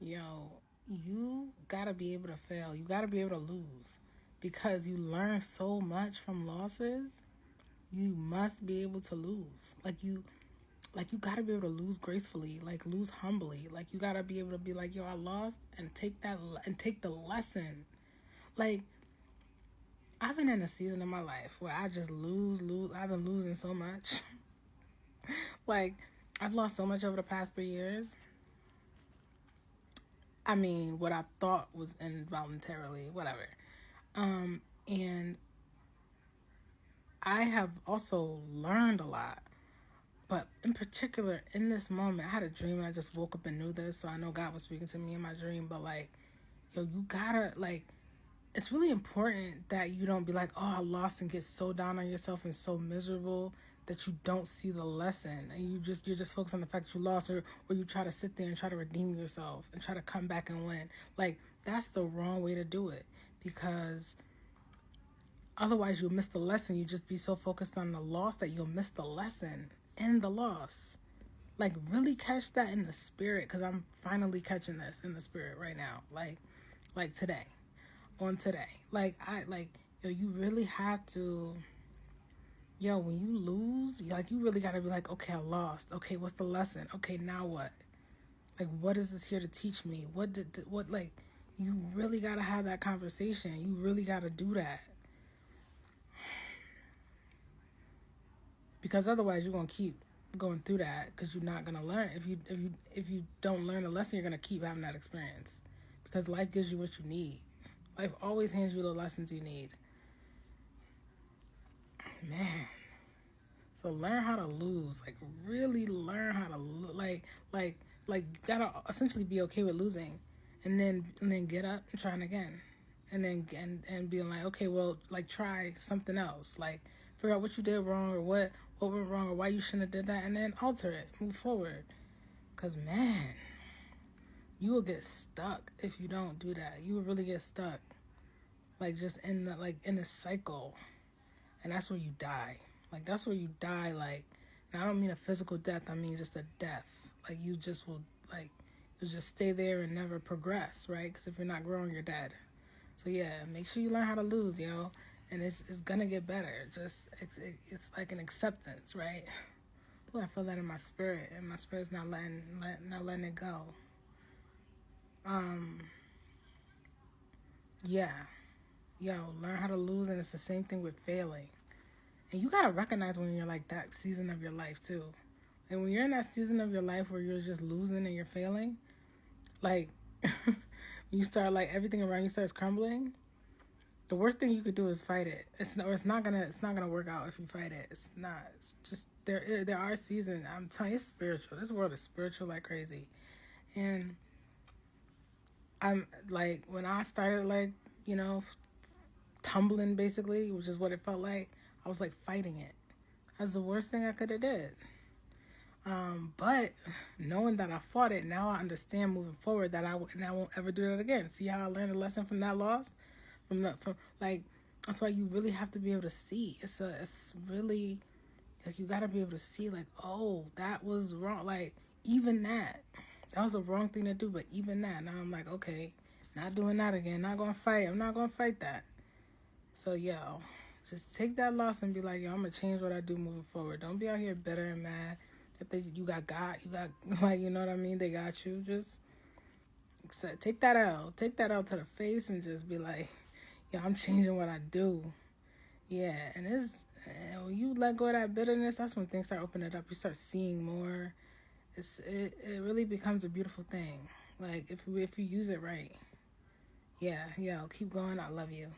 Yo, you gotta be able to fail. You gotta be able to lose because you learn so much from losses. You must be able to lose. Like you gotta be able to lose gracefully, like lose humbly. Like you gotta be able to be like, yo, I lost, and take the lesson. Like I've been in a season of my life where I just lose. I've been losing so much. Like I've lost so much over the past 3 years. I mean, what I thought was involuntarily, whatever. And I have also learned a lot. But in particular, in this moment, I had a dream and I just woke up and knew this. So I know God was speaking to me in my dream. But like, yo, you gotta, like, it's really important that you don't be like, oh, I lost, and get so down on yourself and so miserable that you don't see the lesson, and you're just focused on the fact that you lost, or you try to sit there and try to redeem yourself and try to come back and win. Like, that's the wrong way to do it, because otherwise you'll miss the lesson. You just be so focused on the loss that you'll miss the lesson in the loss. Like, really catch that in the spirit, because I'm finally catching this in the spirit right now. Like today, on today. Yo, you really have to, yo, when you lose, like, you really got to be like, okay, I lost. Okay, what's the lesson? Okay, now what? Like, what is this here to teach me? Like, you really got to have that conversation. You really got to do that. Because otherwise you're going to keep going through that, because you're not going to learn. If you don't learn a lesson, you're going to keep having that experience, because life gives you what you need. Life always hands you the lessons you need. Man. So learn how to lose. Like, really learn how to like you gotta essentially be okay with losing, and then get up and trying again, and being like, okay, well, like, try something else. Like, figure out what you did wrong, or what went wrong, or why you shouldn't have did that, and then alter it, move forward. Cause man, you will get stuck if you don't do that. You will really get stuck, like, just in the cycle, and that's where you die. Like, that's where you die. Like, and I don't mean a physical death. I mean just a death. Like, you just will, like, you'll just stay there and never progress, right? Because if you're not growing, you're dead. So yeah, make sure you learn how to lose, yo. And it's gonna get better. Just it's like an acceptance, right? Oh, I feel that in my spirit, and my spirit's not letting it go. Yeah, yo, learn how to lose, and it's the same thing with failing. And you gotta recognize when you're like that season of your life too. And when you're in that season of your life where you're just losing and you're failing, like, you start, like, everything around you starts crumbling. The worst thing you could do is fight it. It's not gonna work out if you fight it. It's not. It's just there are seasons. I'm telling you, it's spiritual. This world is spiritual like crazy. And I'm like, when I started, like, tumbling, basically, which is what it felt like, I was like fighting it. That's the worst thing I could have did. But knowing that I fought it, now I understand moving forward that I won't ever do that again. See how I learned a lesson from that loss? From like, that's why you really have to be able to see. It's really, like, you got to be able to see, like, oh, that was wrong. Like, even that was a wrong thing to do. But even that, now I'm like, okay, not doing that again. Not gonna fight. I'm not gonna fight that. So, yo, just take that loss and be like, yo, I'm gonna change what I do moving forward. Don't be out here bitter and mad that you got, like, you know what I mean? They got you. Just take that out. Take that out to the face and just be like, yo, I'm changing what I do. Yeah, and when you let go of that bitterness, that's when things start opening up. You start seeing more. It really becomes a beautiful thing. Like, if you use it right. Yeah, keep going. I love you.